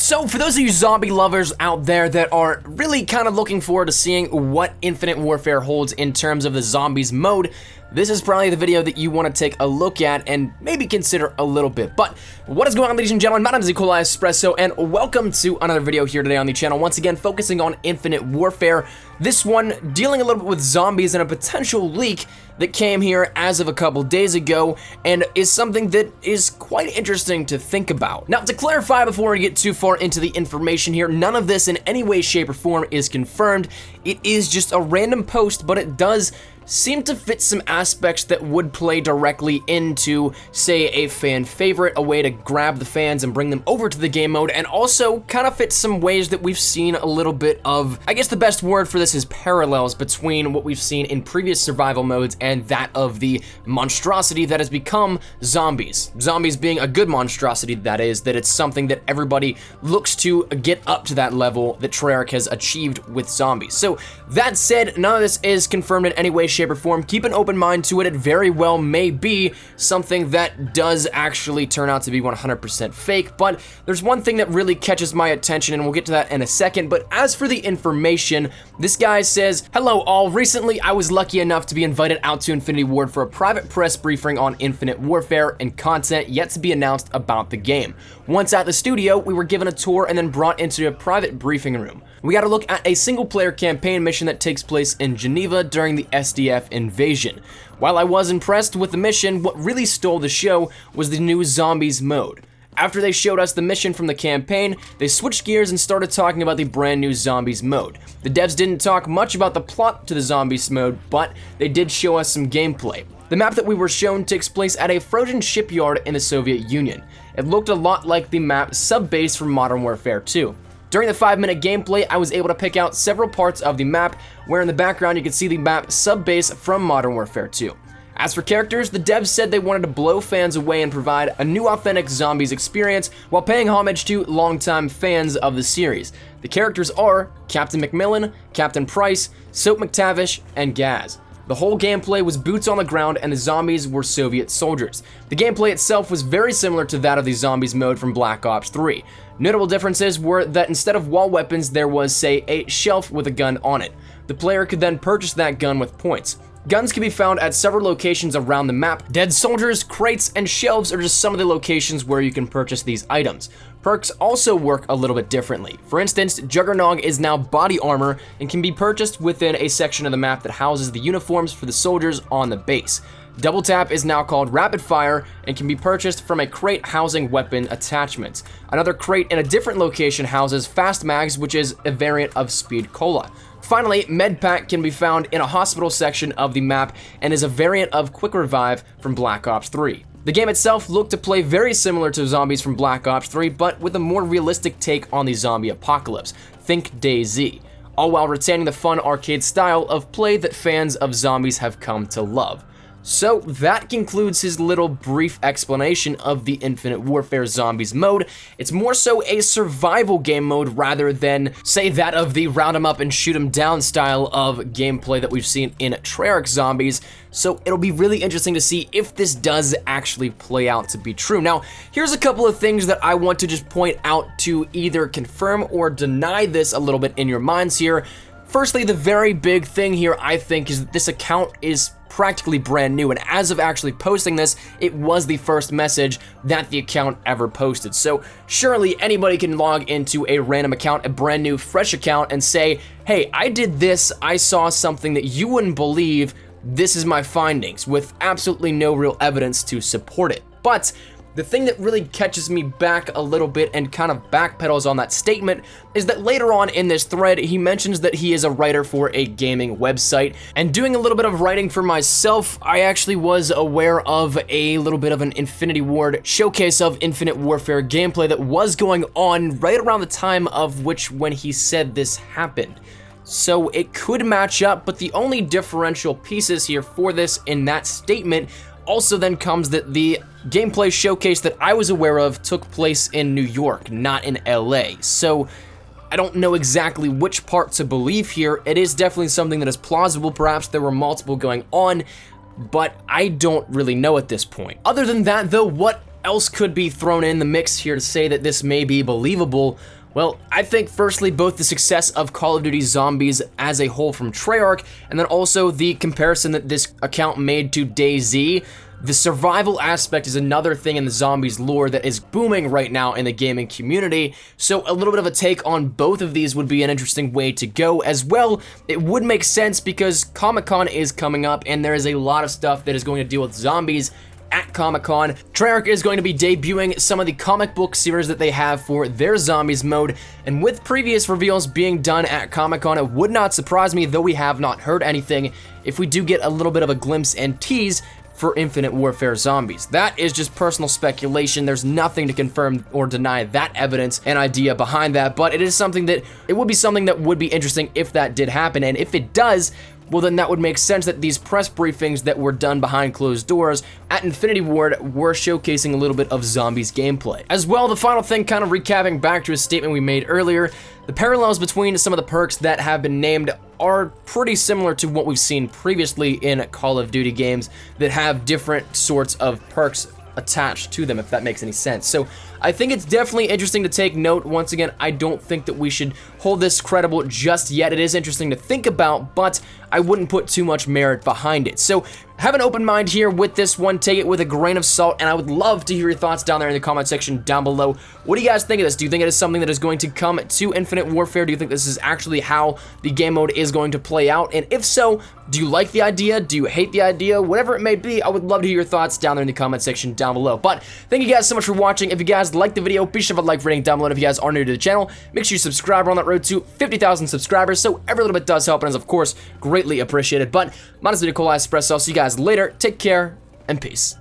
So for those of you zombie lovers out there that are really kind of looking forward to seeing what Infinite Warfare holds in terms of the zombies mode, this is probably the video that you want to take a look at and maybe consider a little bit. But what is going on, ladies and gentlemen? My name is Nikolai Espresso, and welcome to another video here today on the channel. Once again, focusing on Infinite Warfare. This one dealing a little bit with zombies and a potential leak that came here as of a couple days ago, and is something that is quite interesting to think about. Now, to clarify before we get too far into the information here, none of this in any way, shape, or form is confirmed. It is just a random post, but it does seem to fit some aspects that would play directly into, say, a fan favorite, a way to grab the fans and bring them over to the game mode, and also kind of fits some ways that we've seen a little bit of, I guess the best word for this is parallels between what we've seen in previous survival modes and that of the monstrosity that has become zombies. Zombies being a good monstrosity, that is, that it's something that everybody looks to get up to that level that Treyarch has achieved with zombies. So that said, none of this is confirmed in any way, shape, or form. Keep an open mind to it. It very well may be something that does actually turn out to be 100% fake, but there's one thing that really catches my attention, and we'll get to that in a second. But as for the information, this guy says, "Hello all, recently I was lucky enough to be invited out to Infinity Ward for a private press briefing on Infinite Warfare and content yet to be announced about the game. Once at the studio, we were given a tour and then brought into a private briefing room. We got to look at a single-player campaign mission that takes place in Geneva during the SDF invasion. While I was impressed with the mission, what really stole the show was the new Zombies mode. After they showed us the mission from the campaign, they switched gears and started talking about the brand new Zombies mode. The devs didn't talk much about the plot to the Zombies mode, but they did show us some gameplay. The map that we were shown takes place at a frozen shipyard in the Soviet Union. It looked a lot like the map Sub-Base from Modern Warfare 2. During the 5-minute gameplay, I was able to pick out several parts of the map, where in the background you can see the map Sub-Base from Modern Warfare 2. As for characters, the devs said they wanted to blow fans away and provide a new authentic zombies experience while paying homage to longtime fans of the series. The characters are Captain McMillan, Captain Price, Soap McTavish, and Gaz. The whole gameplay was boots on the ground, and the zombies were Soviet soldiers. The gameplay itself was very similar to that of the Zombies mode from Black Ops 3. Notable differences were that instead of wall weapons, there was, say, a shelf with a gun on it. The player could then purchase that gun with points. Guns can be found at several locations around the map. Dead soldiers, crates, and shelves are just some of the locations where you can purchase these items. Perks also work a little bit differently. For instance, Juggernog is now body armor and can be purchased within a section of the map that houses the uniforms for the soldiers on the base. Double Tap is now called Rapid Fire and can be purchased from a crate housing weapon attachments. Another crate in a different location houses Fast Mags, which is a variant of Speed Cola. Finally, Medpack can be found in a hospital section of the map and is a variant of Quick Revive from Black Ops 3. The game itself looked to play very similar to zombies from Black Ops 3, but with a more realistic take on the zombie apocalypse. Think DayZ, all while retaining the fun arcade style of play that fans of zombies have come to love. So that concludes his little brief explanation of the Infinite Warfare Zombies mode. It's more so a survival game mode rather than, say, that of the round 'em up and shoot 'em down style of gameplay that we've seen in Treyarch Zombies. So it'll be really interesting to see if this does actually play out to be true. Now, here's a couple of things that I want to just point out to either confirm or deny this a little bit in your minds here. Firstly, the very big thing here, I think, is that this account is practically brand new, and as of actually posting this, it was the first message that the account ever posted. So surely anybody can log into a random account, a brand new, fresh account, and say, hey, I did this, I saw something that you wouldn't believe, this is my findings, with absolutely no real evidence to support it. But the thing that really catches me back a little bit and kind of backpedals on that statement is that later on in this thread, he mentions that he is a writer for a gaming website. And doing a little bit of writing for myself, I actually was aware of a little bit of an Infinity Ward showcase of Infinite Warfare gameplay that was going on right around the time of which when he said this happened. So it could match up, but the only differential pieces here for this in that statement also then comes that the gameplay showcase that I was aware of took place in New York, not in LA. So I don't know exactly which part to believe here. It is definitely something that is plausible. Perhaps there were multiple going on, but I don't really know at this point. Other than that, though, what else could be thrown in the mix here to say that this may be believable? Well, I think firstly both the success of Call of Duty Zombies as a whole from Treyarch, and then also the comparison that this account made to DayZ. The survival aspect is another thing in the zombies lore that is booming right now in the gaming community, so a little bit of a take on both of these would be an interesting way to go. As well, it would make sense because Comic-Con is coming up and there is a lot of stuff that is going to deal with zombies at Comic-Con. Treyarch is going to be debuting some of the comic book series that they have for their zombies mode, and with previous reveals being done at Comic-Con, it would not surprise me, though we have not heard anything, if we do get a little bit of a glimpse and tease for Infinite Warfare Zombies. That is just personal speculation. There's nothing to confirm or deny that evidence and idea behind that, but it is something that, it would be something that would be interesting if that did happen, and if it does, well then that would make sense that these press briefings that were done behind closed doors at Infinity Ward were showcasing a little bit of Zombies gameplay. As well, the final thing, kind of recapping back to a statement we made earlier, the parallels between some of the perks that have been named are pretty similar to what we've seen previously in Call of Duty games that have different sorts of perks attached to them, if that makes any sense. So I think it's definitely interesting to take note. Once again, I don't think that we should hold this credible just yet. It is interesting to think about, but I wouldn't put too much merit behind it. So have an open mind here with this one, take it with a grain of salt, and I would love to hear your thoughts down there in the comment section down below. What do you guys think of this? Do you think it is something that is going to come to Infinite Warfare? Do you think this is actually how the game mode is going to play out? And if so, do you like the idea? Do you hate the idea? Whatever it may be, I would love to hear your thoughts down there in the comment section down below. But thank you guys so much for watching. If you guys liked the video, be sure to like, rating down below. If you guys are new to the channel, make sure you subscribe. We're on that road to 50,000 subscribers, so every little bit does help and is, of course, greatly appreciated. But, mine is Nicola Espresso. I'll see you guys later. Take care, and peace.